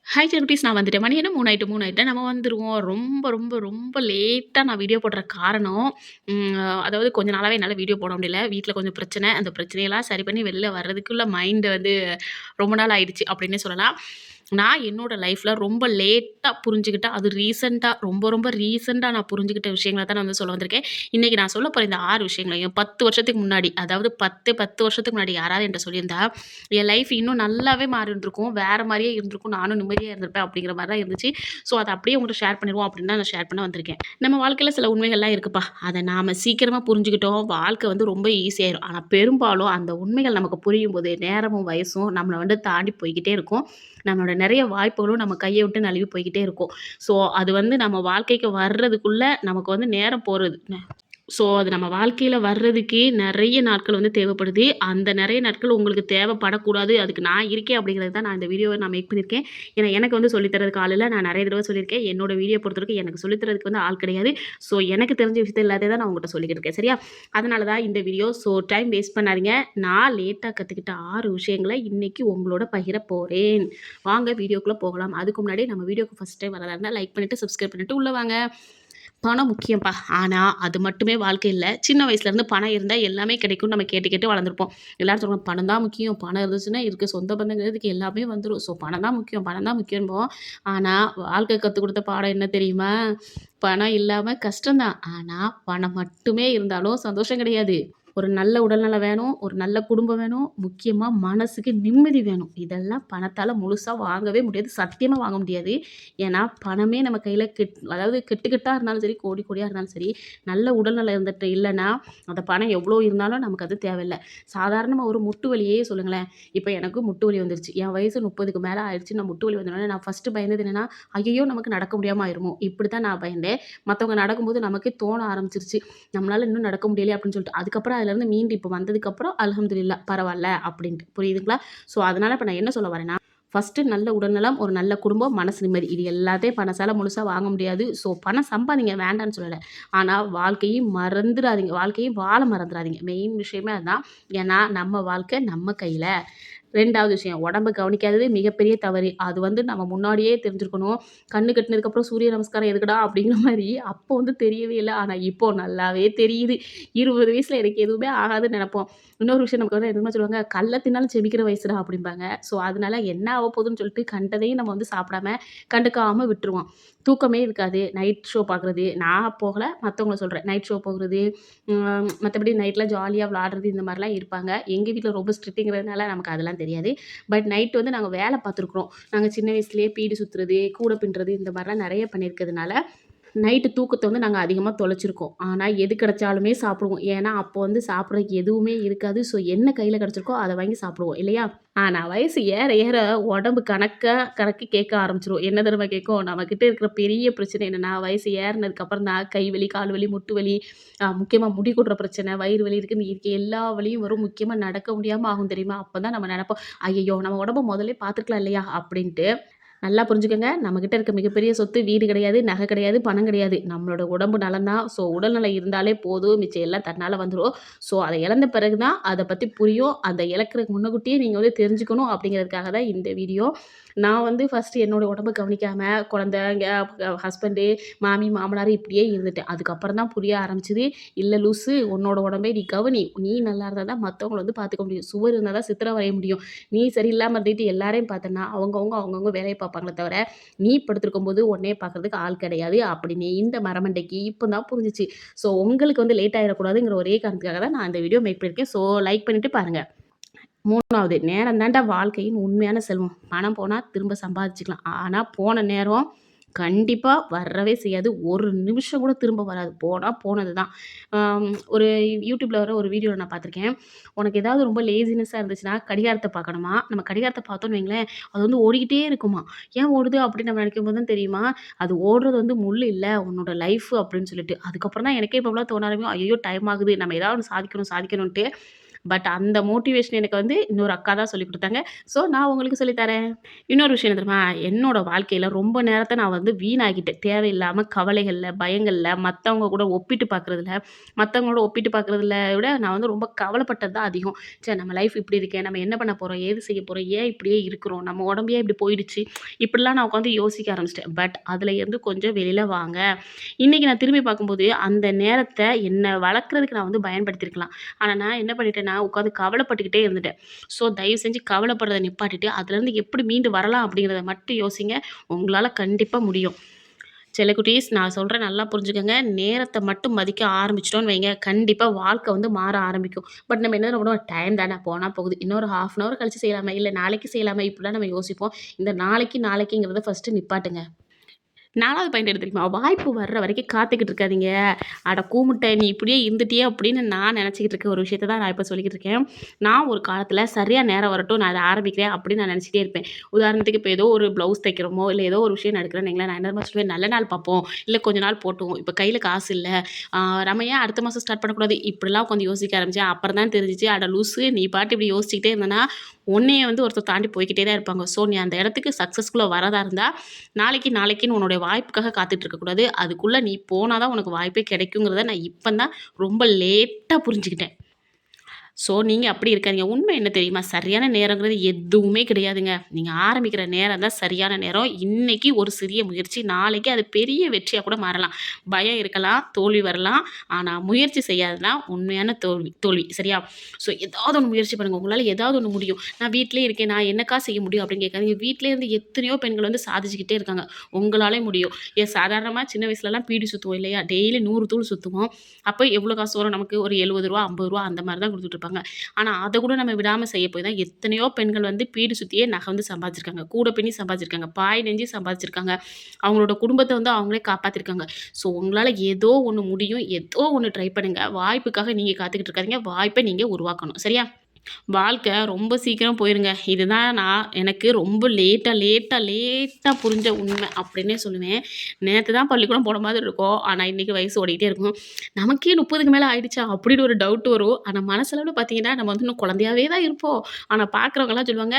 Hi செல்பிஸ், நான் வந்துட்டேன். மணி என்ன 3 ஆயிட்டு 3 ஆயிட்டு நம்ம வந்துருவோம். ரொம்ப ரொம்ப ரொம்ப லேட்டா நான் வீடியோ போடுற காரணம், அதாவது கொஞ்ச நாளாவே என்னால வீடியோ போட முடியல. வீட்ல கொஞ்சம் பிரச்சனை. அந்த பிரச்சனையெல்லாம் சரி பண்ணி வெளில வர்றதுக்குள்ள மைண்ட் வந்து ரொம்ப நாள் ஆயிடுச்சு அப்டின்னே சொல்லலாம். நான் என்னோட லைஃப்ல ரொம்ப லேட்டா புரிஞ்சுகிட்ட, அது ரீசென்ட்டா ரொம்ப ரொம்ப ரீசென்ட்டா நான் புரிஞ்சுகிட்ட விஷயங்கள தான் நான் வந்து சொல்ல வந்திருக்கேன். இன்னைக்கு நான் சொல்லப் போற இந்த 6 விஷயங்களையும் 10 வருஷத்துக்கு முன்னாடி, அதாவது 10 வருஷத்துக்கு முன்னாடி யாராவது என்ட்ட சொல்லியிருந்தா, என் லைஃப் இன்னும் நல்லாவே மாறி இருந்திருக்கும். வேற மாரியே இருந்திருக்கும். நானும் நிம்மதியா இருந்திருப்பேன் அப்படிங்கிற மாரி தான் இருந்துச்சு. ஸோ அத அப்படியே உங்கள்ட்ட ஷேர் பண்ணிருவோம் அப்படின்னு தான் நான் ஷேர் பண்ண வந்திருக்கேன். நம்ம வாழ்க்கையில சில உண்மைகள்லாம் இருக்குப்பா. அத நாம சீக்கிரமா புரிஞ்சுக்கிட்டோம். வாழ்க்கை வந்து ரொம்ப ஈஸியாயிரும். ஆனா பெரும்பாலும் அந்த உண்மைகள் நமக்கு புரியும்போது நேரமும், வயசும் நம்மள வந்து தாண்டி போய்க்கிட்டே இருக்கும். நம்மளோட நெறைய வாய்ப்புகளும் நம்ம கைய விட்டு நழுவி போய்க்கிட்டே இருக்கும். ஸோ அது வந்து நம்ம வாழ்க்கைக்கு வர்றதுக்குள்ள நமக்கு வந்து நேரம் போறது. ஸோ, அது நம்ம வாழ்க்கையில வர்றதுக்கே நெறைய நாட்கள் வந்து தேவைப்படுது. அந்த நெறைய நாட்கள் உங்களுக்கு தேவைப்படக்கூடாது. அதுக்கு நான் இருக்கேன் அப்படிங்கிறது தான் நான் இந்த வீடியோவ நான் மேக் பண்ணியிருக்கேன். ஏன்னா, எனக்கு வந்து சொல்லி தர்றதுக்கு ஆள் இல்ல. நான் நெறைய தடவ சொல்லியிருக்கேன். என்னோட வீடியோ பொறுத்தவரைக்கும் எனக்கு சொல்லி தர்றதுக்கு வந்து ஆள் கிடையாது. ஸோ, எனக்கு தெரிஞ்ச விஷயத்த எல்லாத்தையும் தான் நான் உங்கள்ட்ட சொல்லிக்கிட்டு இருக்கேன். சரியா? அதனால தான் இந்த வீடியோ. ஸோ, டைம் வேஸ்ட் பண்ணாதீங்க. நான் லேட்டா கத்துக்கிட்ட 6 விஷயங்கள இன்னைக்கு உங்களோட பகிர போறேன். வாங்க வீடியோக்குள்ள போகலாம். அதுக்கு முன்னாடி நம்ம வீடியோக்கு ஃபர்ஸ்ட் டைம் வரதா இருந்தா லைக் பண்ணிட்டு, சப்ஸ்கிரைப் பண்ணிட்டு உள்ள வாங்க. பணம் முக்கியம்ப்பா. ஆனா, அது மட்டுமே வாழ்க்கை இல்ல. சின்ன வயசுலேருந்து பணம் இருந்தா எல்லாமே கிடைக்கும்னு நம்ம கேட்டு கேட்டு வளர்ந்துருப்போம். எல்லாரும் சொல்லுவாங்க, "பணம் தான் முக்கியம். பணம் இருந்துச்சுன்னா இருக்க சொந்த பந்தங்கள் இதுக்கு எல்லாமே வந்துரும். ஸோ பணம் தான் முக்கியம், பணம் தான் முக்கியம்போம்." ஆனா, வாழ்க்கை கத்துக் குடுத்த பாடம் என்ன தெரியுமா? பணம் இல்லாம கஷ்டம் தான். ஆனா, பணம் மட்டுமே இருந்தாலும் சந்தோஷம் கிடையாது. ஒரு நல்ல உடல்நலம் வேணும், ஒரு நல்ல குடும்பம் வேணும், முக்கியமா மனசுக்கு நிம்மதி வேணும். இதெல்லாம் பணத்தால முழுசா வாங்கவே முடியாது. சத்தியமா வாங்க முடியாது. ஏன்னா, பணமே நம்ம கையில அதாவது கெட்டு கெட்டா இருந்தாலும் சரி, கோடி கோடியா இருந்தாலும் சரி, நல்ல உடல்நலம் இருந்துட்டு இல்லன்னா, அந்த பணம் எவ்வளோ இருந்தாலும் நமக்கு அது தேவையில்ல. சாதாரணமா ஒரு முட்டு வலியே சொல்லுங்களேன். இப்ப எனக்கு முட்டு வலி வந்துருச்சு. என் வயசு 30க்கு மேல ஆயிடுச்சு. நான் முட்டு வலி வந்தோனே நான் ஃபர்ஸ்ட்டு பயந்தது என்னன்னா, ஐயய்யோ! நமக்கு நடக்க முடியாம ஆயிருமோ! இப்படித்தான் நான் பயந்தேன். மத்தவங்க நடக்கும்போது நமக்கே தோண ஆரம்பிச்சுருச்சு. நம்மளால இன்னும் நடக்க முடியலையே அப்படின்னு சொல்லிட்டு. அதுக்கப்புறம் அதுலருந்து மீண்டு இப்ப வந்ததுக்கப்புறம் அல்ஹம்துலில்லாஹ் பரவால்ல அப்படின்ட்டு. புரியுதுங்களா? ஸோ, அதனால இப்ப நான் என்ன சொல்ல வரேன்னா, ஃபர்ஸ்ட்டு நல்ல உடல்நலம், ஒரு நல்ல குடும்பம், மனசு நிம்மதி. இது எல்லாத்தையும் பணத்தால முழுசா வாங்க முடியாது. ஸோ பணம் சம்பாதிங்க வேண்டான்னு சொல்லல. ஆனா வாழ்க்கையும் மறந்துறாதீங்க. வாழ்க்கையும் வாழ மறந்துறாதீங்க. மெயின் விஷயமே அதான். ஏன்னா நம்ம வாழ்க்கை நம்ம கையில. 2வது விஷயம், உடம்ப கவனிக்காதது மிகப்பெரிய தவறு. அது வந்து நம்ம முன்னாடியே தெரிஞ்சிருக்கணும். கண்ணு கட்டுனதுக்கப்புறம் சூரிய நமஸ்காரம் எதுக்குடா அப்படிங்கிற மாரி அப்போ வந்து தெரியவே இல்ல. ஆனா இப்போ நல்லாவே தெரியுது. 20 வயசுல எனக்கு எதுவுமே ஆகாதுன்னு நெனைப்போம். இன்னொரு விஷயம் நமக்கு வந்து என்ன சொல்லுவாங்க, "கல்ல தின்னாலும் செமிக்கிற வயசுடா" அப்படிம்பாங்க. ஸோ அதனால என்ன ஆக போகுதுன்னு சொல்லிட்டு கண்டதையும் நம்ம வந்து சாப்பிடாம, கண்டுக்காம விட்டுருவோம். தூக்கமே இருக்காது. நைட் ஷோ பார்க்குறது, நான் போகல, மத்தவங்கள சொல்றேன். நைட் ஷோ போகுறது, மத்தபடி நைட்ல ஜாலியா விளாடுறது இந்த மாரிலாம் இருப்பாங்க. எங்க வீட்ல ரொம்ப ஸ்ட்ரிக்ட்டுங்கிறதுனால நமக்கு அதெல்லாம் தெரியாது. பட் நைட் வந்து நாங்க வேல பார்த்துருக்குறோம். நாங்க சின்ன வயசுலயே பீடி சுத்துறது, கூட பின்றது இந்த மாரிலாம் நெறைய பண்ணியிருக்கிறதுனால நைட்டு தூக்கத்த வந்து நாங்க அதிகமா தொலைச்சிருக்கோம். ஆனா, எது கிடைச்சாலுமே சாப்பிடுவோம். ஏன்னா, அப்போ வந்து சாப்பிடறதுக்கு எதுவுமே இருக்காது. ஸோ, என்ன கையில கிடைச்சிருக்கோ அத வாங்கி சாப்பிடுவோம் இல்லையா? ஆனா, வயசு ஏற ஏற உடம்பு கணக்கு கேட்க ஆரம்பிச்சுரும். என்ன தெரியுமா கேட்கும்? நம்மகிட்ட இருக்கிற பெரிய பிரச்சனை என்னன்னா, வயசு ஏறுனதுக்கு அப்புறம் தான் கை வலி, கால் வலி, முட்டு வலி, முக்கியமா முடி கொட்டுற பிரச்சனை, வயிறு வலி இருக்குன்னு இருக்க எல்லா வலியும் வரும். முக்கியமா நடக்க முடியாம ஆகும் தெரியுமா? அப்பதான் நம்ம நெனைப்போம், "ஐயய்யோ! நம்ம உடம்ப முதல்லயே பார்த்துருக்கலாம் இல்லையா?" அப்படின்ட்டு. நல்லா புரிஞ்சுக்கங்க. நம்மகிட்ட இருக்க மிகப்பெரிய சொத்து வீடு கிடையாது, நகை கிடையாது, பணம் கிடையாது. நம்மளோட உடம்பு நலம் தான். ஸோ உடல்நலம் இருந்தாலே போதும். மிச்சம் எல்லாம் தன்னால வந்துரும். ஸோ அத இழந்த பிறகு தான் அத பத்தி புரியும். அந்த இழக்கிறதுக்கு முன்னக்கூட்டியே நீங்க வந்து தெரிஞ்சுக்கணும் அப்படிங்கிறதுக்காக தான் இந்த வீடியோ. நான் வந்து ஃபர்ஸ்ட்டு என்னோட உடம்ப கவனிக்காம குழந்தைங்க, ஹஸ்பண்டு, மாமி, மாமனார் இப்படியே இருந்துட்டேன். அதுக்கப்புறம் தான் புரிய ஆரம்பிச்சது. "இல்ல லூசு உன்னோட உடம்பை நீ கவனி. நீ நல்லா இருந்தா தான் மத்தவங்கள வந்து பார்த்துக்க முடியும். சுவர் இருந்தா தான் சித்திரம் வரைய முடியும். நீ சரியில்லாம இருந்துட்டு எல்லாரையும் பார்த்தன்னா, அவங்கவங்க வேலைய பார்ப்பாங்களே தவிர, நீ படுத்திருக்கும்போது உன்னைய பார்க்கறதுக்கு ஆள் கிடையாது." அப்படின்னு இந்த மரமண்டைக்கு இப்ப தான் புரிஞ்சுச்சு. ஸோ உங்களுக்கு வந்து லேட் ஆயிறக்கூடாதுங்கிற ஒரே காரணத்துக்காக தான் நான் இந்த வீடியோ மேக் பண்ணியிருக்கேன். ஸோ லைக் பண்ணிட்டு பாருங்க. 3வது நேரம் தான்டா வாழ்க்கையின் உண்மையான செல்வம். பணம் போனா திரும்ப சம்பாதிச்சுக்கலாம். ஆனா போன நேரம் கண்டிப்பா வரவே செய்யாது. ஒரு நிமிஷம் கூட திரும்ப வராது. போனா போனது தான். ஒரு YouTubeல வர ஒரு வீடியோல நான் பார்த்துருக்கேன். உனக்கு ஏதாவது ரொம்ப லேசினஸ்ஸா இருந்துச்சுன்னா, கடிகாரத்த பார்க்கணுமா, நம்ம கடிகாரத்த பார்த்தோம்னு வைங்களேன், அது வந்து ஓடிக்கிட்டே இருக்குமா. ஏன் ஓடுது அப்படின்னு நம்ம நினைக்கும்போது தான் தெரியுமா, அது ஓடுறது வந்து முள்ளு இல்ல, உன்னோட லைஃப் அப்படின்னு சொல்லிட்டு. அதுக்கப்புறம் தான் எனக்கே இப்போலாம் தோண ஆரம்பிக்கும், ஐயய்யோ! டைம் ஆகுது. நம்ம ஏதாவது ஒண்ணு சாதிக்கணும் சாதிக்கணுன்ட்டு பட் அந்த மோட்டிவேஷன் எனக்கு வந்து இன்னொரு அக்கா தான் சொல்லிக் குடுத்தாங்க. ஸோ நான் உங்களுக்கு சொல்லி தரேன். இன்னொரு விஷயம் என்ன தெரியுமா? என்னோட வாழ்க்கையில ரொம்ப நேரத்த நான் வந்து வீணாக்கிட்டேன். தேவையில்லாம கவலைகள்ல, பயங்கள்ல, மத்தவங்களோட ஒப்பிட்டு பார்க்குறதுல விட நான் வந்து ரொம்ப கவலைப்பட்டது தான் அதிகம். ச்சே நம்ம லைஃப் இப்படி இருக்கே! நம்ம என்ன பண்ண போறோம்? ஏது செய்ய போறோம்? ஏன் இப்படியே இருக்கிறோம்? நம்ம உடம்பு ஏன் இப்படி போயிடுச்சு? இப்படிலாம் நான் உட்காந்து யோசிக்க ஆரம்பிச்சுட்டேன். பட் அதுல இருந்து கொஞ்சம் வெளியில வாங்க. இன்னைக்கு நான் திரும்பி பார்க்கும்போது, அந்த நேரத்த என்ன வளர்க்கறதுக்கு நான் வந்து பயன்படுத்தியிருக்கலாம். ஆனா நான் என்ன பண்ணிட்டேன்னா, உட்காந்து கவலைப்பட்டுக்கிட்டே இருந்துட்டேன். ஸோ தயவு செஞ்சு கவலைப்படுறத நிப்பாட்டிட்டு, அதுலேருந்து எப்படி மீண்டு வரலாம் அப்படிங்கிறத மட்டும் யோசிங்க. உங்களால கண்டிப்பா முடியும். செல்லக்குட்டீஸ் நான் சொல்றேன் நல்லா புரிஞ்சுக்கங்க. நேரத்த மட்டும் மதிக்க ஆரம்பிச்சுட்டோம்னு வைங்க, கண்டிப்பா வாழ்க்கை வந்து மாற ஆரம்பிக்கும். பட் நம்ம என்ன பண்ணுவோம், டைம் தானே போனா போகுது. இன்னொரு 1/2 அன் ஹவர் கழிச்சு செய்யலாமே, இல்ல நாளைக்கு செய்யலாமே இப்படிலாம் நம்ம யோசிப்போம். இந்த நாளைக்கு நாளைக்குங்கிறத ஃபர்ஸ்ட்டு நிப்பாட்டுங்க. 4வது பாயிண்ட் என்ன தெரியுமா? வாய்ப்பு வர்ற வரைக்கும் காத்துக்கிட்டு இருக்காதீங்க. "அட கூமுட்ட நீ இப்படியே இருந்துட்டியே" அப்படின்னு நான் நெனச்சுக்கிட்டு இருக்க ஒரு விஷயத்த தான் நான் இப்ப சொல்லிக்கிட்டு இருக்கேன். நான் ஒரு காலத்துல சரியா நேரம் வரட்டும், நான் அத ஆரம்பிக்கிறேன் அப்படின்னு நான் நெனச்சுட்டே இருப்பேன். உதாரணத்துக்கு இப்ப ஏதோ ஒரு ப்ளவுஸ் தைக்கிறோமோ, இல்ல ஏதோ ஒரு விஷயம் நடக்குதுன்னு வைங்களேன், நான் என்ன தெரியுமா சொல்லுவேன், "நல்ல நாள் பாப்போம். இல்ல கொஞ்ச நாள் போட்டும். இப்ப கையில காசு இல்ல. ஆ நம்ம ஏன் அடுத்த மாசம் ஸ்டார்ட் பண்ணக்கூடாது?" இப்படிலாம் உட்காந்து யோசிக்க ஆரம்பிச்சேன். அப்புறம் தான் தெரிஞ்சுச்சு, அட லூசு நீ பாட்டு இப்படி யோசிச்சுக்கிட்டே இருந்தன்னா, உன்னைய வந்து ஒருத்தர் தாண்டி போய்க்கிட்டே தான் இருப்பாங்க. ஸோ நீ அந்த இடத்துக்கு சக்சஸ்ஃபுல்லா வரதா இருந்தா, நாளைக்கு நாளைக்குன்னு உன்னுடைய வாய்ப்புக்காக காத்துட்டு இருக்கக்கூடாது. அதுக்குள்ள நீ போனா தான் உனக்கு வாய்ப்பே கிடைக்குங்கிறத நான் இப்ப தான் ரொம்ப லேட்டா புரிஞ்சுக்கிட்டேன். ஸோ, நீங்க அப்படி இருக்காதீங்க. உண்மை என்ன தெரியுமா? சரியான நேரங்கிறது எதுவுமே கிடையாதுங்க. நீங்க ஆரம்பிக்கிற நேரம் தான் சரியான நேரம். இன்னைக்கு ஒரு சிறிய முயற்சி, நாளைக்கு அது பெரிய வெற்றியா கூட மாறலாம். பயம் இருக்கலாம், தோல்வி வரலாம். ஆனா, முயற்சி செய்யாதது தான் உண்மையான தோல்வி தோல்வி. சரியா? ஸோ, ஏதாவது ஒண்ணு முயற்சி பண்ணுங்க. உங்களால ஏதாவது ஒண்ணு முடியும். நான் வீட்லயே இருக்கேன். நான் என்னக்கா செய்ய முடியும்? அப்படின்னு கேட்காதீங்க. வீட்லயே இருந்து எத்தனையோ பெண்கள் வந்து சாதிச்சுக்கிட்டே இருக்காங்க. உங்களாலே முடியும். ஏன் சாதாரணமா சின்ன வயசுலலாம் பீடி சுத்துவோம் இல்லையா? டெய்லி 100 தூள் சுத்துவோம். அப்ப எவ்வளோ காசு வரும் நமக்கு? ஒரு ரூ. 70 ரூ. 50 அந்த மாரி தான் குடுத்துட்டு இருப்பாங்க. ஆனா, அத கூட நம்ம விடாம செய்ய போய் தான் எத்தனையோ பெண்கள் வந்து பீடி சுத்தியே நகை வந்து சம்பாதிச்சிருக்காங்க. கூட பின்னி சம்பாதிச்சிருக்காங்க. பாய் நெஞ்சு சம்பாதிச்சிருக்காங்க. அவங்களோட குடும்பத்த வந்து அவங்களே காப்பாத்திருக்காங்க. ஸோ, உங்களால ஏதோ ஒண்ணு முடியும். ஏதோ ஒண்ணு ட்ரை பண்ணுங்க. வாய்ப்புக்காக நீங்க காத்துக்கிட்டு இருக்காதீங்க. வாய்ப்ப நீங்க உருவாக்கணும். சரியா? வாழ்க்கை ரொம்ப சீக்கிரம் போயிருங்க. இதுதான் நான் எனக்கு ரொம்ப லேட்டா புரிஞ்ச உண்மை அப்படின்னே சொல்லுவேன். நேத்து தான் பள்ளிக்கூடம் போன மாதிரி இருக்கும். ஆனா, இன்னைக்கு வயசு ஓடிக்கிட்டே இருக்கும். நமக்கே 30க்கு மேல ஆயிடுச்சா? அப்படின்னு ஒரு டவுட் வரும். ஆனா, மனசளவுல பார்த்தீங்கன்னா, நம்ம வந்து இன்னும் குழந்தையாவே தான் இருப்போம். ஆனா, பார்க்குறவங்கலாம் சொல்லுவாங்க,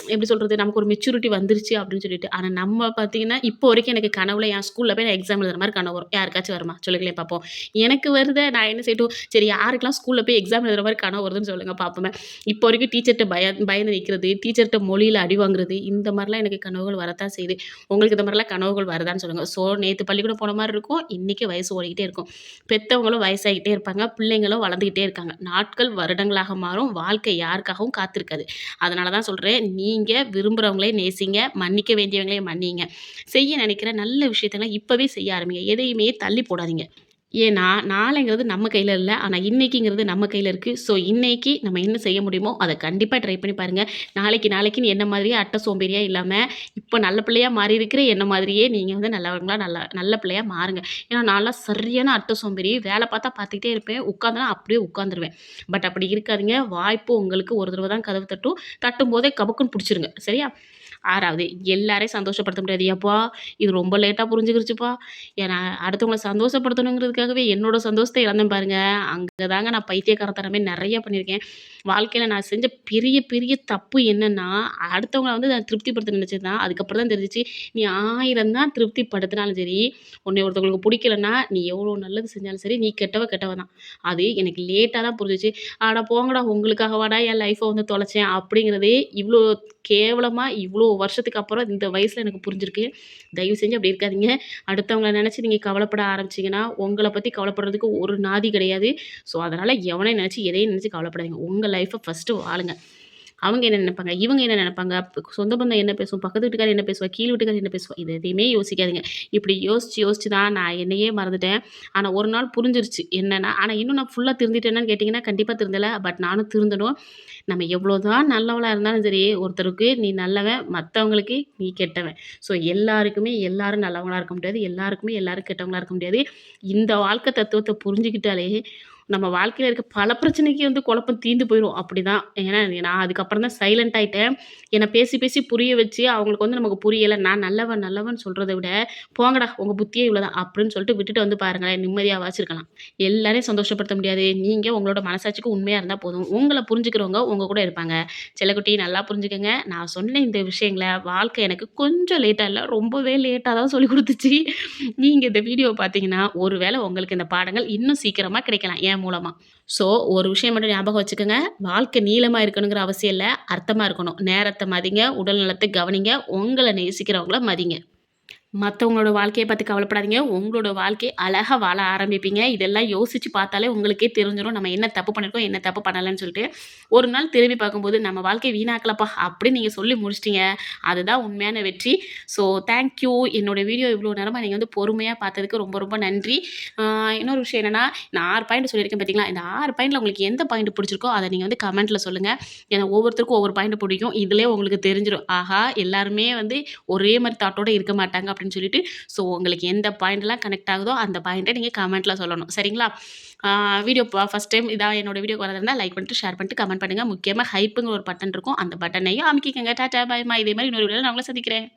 எப்படி சொல்றது? நமக்கு ஒரு மெச்சூரிட்டி வந்துருச்சு அப்படின்னு சொல்லிட்டு. ஆனா, நம்ம பார்த்தீங்கன்னா, இப்போ வரைக்கும் எனக்கு கனவுல என் ஸ்கூல்ல போய் நான் எக்ஸாம் எழுதுற மாரி கனவு வரும். யாருக்காச்சும் வருமா? சொல்லுங்களேன் பார்ப்போம். எனக்கு வருதே நான் என்ன செய்யட்டும்? சரி யாருக்கெல்லாம் ஸ்கூல்ல போய் எக்ஸாம் எழுதுற மாரி கனவு வருதுன்னு சொல்லுங்க பார்ப்போமே. இப்போ வரைக்கும் டீச்சர்ட்ட பயந்து நிக்கிறது, டீச்சர்ட்ட மொழியில அடி வாங்குறது, இந்த மாரிலாம் எனக்கு கனவுகள் வரத்தான் செய்யுது. உங்களுக்கு இந்த மாரிலாம் கனவுகள் வருதான்னு சொல்லுங்க. ஸோ நேத்து பள்ளிக்கூடம் போன மாரி இருக்கும். இன்னைக்கு வயசு ஓடிக்கிட்டே இருக்கும். பெத்தவங்களும் வயசாகிட்டே இருப்பாங்க. பிள்ளைங்களும் வளர்ந்துகிட்டே இருக்காங்க. நாட்கள் வருடங்களாக மாறும். வாழ்க்கை யாருக்காகவும் காத்திருக்காது. அதனால தான் சொல்றேன், நீங்க விரும்புறவங்களே நேசிங்க. மன்னிக்க வேண்டியவங்களே மன்னிங்க. செய்ய நினைக்கிற நல்ல விஷயத்தலாம் இப்பவே செய்ய ஆரம்பிங்க. எதையுமே தள்ளி போடாதீங்க. ஏன்னா, நாளைங்கிறது நம்ம கையில இல்ல. ஆனா, இன்னைக்குங்கிறது நம்ம கையில இருக்கு. ஸோ, இன்னைக்கு நம்ம என்ன செய்ய முடியுமோ, அத கண்டிப்பா ட்ரை பண்ணி பாருங்க. நாளைக்குன்னு என்ன மாதிரியே அட்ட சோம்பேறியா இல்லாம, இப்ப நல்ல பிள்ளையா மாறி இருக்கிற என்ன மாதிரியே நீங்க வந்து நல்லவங்களா நல்ல பிள்ளையா மாறுங்க. ஏன்னா, நான்லாம் சரியான அட்ட சோம்பேறி. வேல பார்த்தா பார்த்துக்கிட்டே இருப்பேன். உட்கார்ந்தனா அப்படியே உட்கார்ந்துருவேன். பட் அப்படி இருக்காதீங்க. வாய்ப்பு உங்களுக்கு ஒரு தடவ தான் கதவு தட்டும். தட்டும்போதே கபக்குன்னு புடிச்சிருங்க. சரியா? 6வது எல்லாரையும் சந்தோஷப்படுத்த முடியாது. "எப்பா! இது ரொம்ப லேட்டா புரிஞ்சுக்கிருச்சுப்பா." ஏன்னா, அடுத்தவங்கள சந்தோஷப்படுத்தணுங்கிறதுக்காகவே என்னோட சந்தோஷத்த இழந்தேன் பாருங்க. அங்க தாங்க நான் பைத்தியக்காரத்தனமே நெறைய பண்ணியிருக்கேன். வாழ்க்கையில நான் செஞ்ச பெரிய, பெரிய தப்பு என்னன்னா, அடுத்தவங்கள வந்து நான் திருப்திப்படுத்த நினைச்சது தான். அதுக்கப்புறம் தான் தெரிஞ்சுச்சு, நீ 1000 தான் திருப்திப்படுத்தினாலும் சரி, உன்னைய ஒருத்தவங்களுக்கு புடிக்கலன்னா, நீ எவ்வளோ நல்லது செஞ்சாலும் சரி, நீ கெட்டவ தான். அது எனக்கு லேட்டா தான் புரிஞ்சுச்சு. அட போங்கடா உங்களுக்காகவாடா என் லைஃப வந்து தொலைச்சேன் அப்படிங்கிறதே இவ்ளோ கேவலமா இவ்ளோ வருஷத்துக்கு அப்புறம் இந்த வயசுல எனக்கு புரிஞ்சிருக்கு. தயவு செஞ்சு அப்படி இருக்காதீங்க. அடுத்தவங்கள நெனச்சு நீங்க கவலைப்பட ஆரம்பிச்சீங்கன்னா, உங்கள பத்தி கவலைப்படுறதுக்கு ஒரு நாதி கிடையாது. ஸோ, அதனால எவனையும் நெனச்சு, எதையும் நெனச்சு கவலைப்படாதீங்க. உங்க லைஃப ஃபர்ஸ்ட்டு வாழுங்க. அவங்க என்ன நெனைப்பாங்க? இவங்க என்ன நெனைப்பாங்க? சொந்த பந்தம் என்ன பேசும்? பக்கத்து வீட்டுக்காரர் என்ன பேசுவா? கீழ் வீட்டுக்காரர் என்ன பேசுவா? இது எதையுமே யோசிக்காதீங்க. இப்படி யோசிச்சு தான் நான் என்னையே மறந்துட்டேன். ஆனா ஒரு நாள் புரிஞ்சிருச்சு. என்னன்னா ஆனா இன்னும் நான் ஃபுல்லா திருந்திட்டேனான்னு கேட்டீங்கன்னா, கண்டிப்பா திருந்தல. பட் நானும் திருந்தணும். நம்ம எவ்வளோதான் நல்லவளா இருந்தாலும் சரி, ஒருத்தருக்கு நீ நல்லவன், மத்தவங்களுக்கு நீ கெட்டவன். ஸோ எல்லாருக்குமே எல்லாரும் நல்லவங்களா இருக்க முடியாது. எல்லாருக்குமே எல்லாரும் கெட்டவங்களா இருக்க முடியாது. இந்த வாழ்க்கை தத்துவத்த புரிஞ்சுக்கிட்டாலே நம்ம வாழ்க்கையில இருக்க பல பிரச்சனைக்கு வந்து குழப்பம் தீர்ந்து போயிரும். அப்படிதான். ஏன்னா நான் அதுக்கப்புறம் தான் சைலண்ட் ஆயிட்டேன். என்ன பேசி பேசி புரிய வச்சு அவங்களுக்கு வந்து நமக்கு புரியல. நான் நல்லவன் நல்லவன் சொல்றத விட, "போங்கடா உங்க புத்தியே இவ்வளோதான்" அப்படின்னு சொல்லிட்டு விட்டுட்டு வந்து பாருங்களேன், நிம்மதியாவாச்சும் இருக்கலாம். எல்லாரையும் சந்தோஷப்படுத்த முடியாது. நீங்க உங்களோட மனசாட்சிக்கு உண்மையா இருந்தா போதும். உங்கள புரிஞ்சுக்கிறவங்க உங்க கூட இருப்பாங்க. செல்லக்குட்டி நல்லா புரிஞ்சுக்கங்க. நான் சொன்ன இந்த விஷயங்கள வாழ்க்கை எனக்கு கொஞ்சம் லேட்டா இல்ல, ரொம்பவே லேட்டா தான் சொல்லிக் குடுத்துச்சு. நீங்க இந்த வீடியோவ பார்த்தீங்கன்னா, ஒரு வேள உங்களுக்கு இந்த பாடங்கள் இன்னும் சீக்கிரமா கிடைக்கலாம் என் மூலமா. ஸோ ஒரு விஷயம் மட்டும் ஞாபகம் வச்சுக்கங்க. வாழ்க்கை நீளமா இருக்கணுங்கிற அவசியம் இல்ல. அர்த்தமா இருக்கணும். நேரத்த மதிங்க, உடல் நலத்த கவனிங்க, உங்கள நேசிக்கிறவங்கள மதிங்க. மத்தவங்களோட வாழ்க்கைய பத்தி கவலைப்படாதீங்க. உங்களோட வாழ்க்கை அழகா வாழ ஆரம்பிப்பீங்க. இதெல்லாம் யோசிச்சு பார்த்தாலே உங்களுக்கே தெரிஞ்சிரும். நம்ம என்ன தப்பு பண்ணியிருக்கோம், என்ன தப்பு பண்ணலன்னு சொல்லிட்டு. ஒரு நாள் திரும்பி பார்க்கும்போது, "நம்ம வாழ்க்கைய வீணாக்கலப்பா" அப்படின்னு நீங்க சொல்லி முடிச்சிட்டீங்க. அதுதான் உண்மையான வெற்றி. So thank you. என்னோட வீடியோ இவ்வளோ நேரமா நீங்க வந்து பொறுமையா பார்த்ததுக்கு ரொம்ப ரொம்ப நன்றி. ஆ இன்னொரு விஷயம் என்னன்னா, நான் 6 பாயிண்ட் சொல்லியிருக்கேன் பார்த்தீங்களா? இந்த 6 பாயிண்ட்ல உங்களுக்கு எந்த பாயிண்ட் பிடிச்சிருக்கோ, அத நீங்க வந்து கமெண்ட்ல சொல்லுங்க. ஏன்னா ஒவ்வொருத்தருக்கும் ஒவ்வொரு பாயிண்ட் பிடிக்கும். இதுலயே உங்களுக்கு தெரிஞ்சிரும். ஆஹா! எல்லாருமே வந்து ஒரே மாரி தாட்டோட இருக்க மாட்டாங்க அப்படின்னு சொல்லிட்டு, ஸோ உங்களுக்கு எந்த பாயிண்ட்லாம் கனெக்ட் ஆகுதோ அந்த பாயிண்ட்ட நீங்க கமெண்ட்ல சொல்லணும். சரிங்களா? வீடியோ ஃபர்ஸ்ட் டைம் இதான் என்னோட வீடியோக்கு வரதா இருந்தா லைக் பண்ணிட்டு, ஷேர் பண்ணிட்டு, கமெண்ட் பண்ணுங்க. முக்கியமா ஹைப்புங்கிற ஒரு பட்டன் இருக்கும். அந்த பட்டனையும் அமுக்கிக்கங்க. டாட்டா, பாய், பாய். இதே மாரி இன்னொரு வீடியோல நான் உங்கள சந்திக்கிறேன்.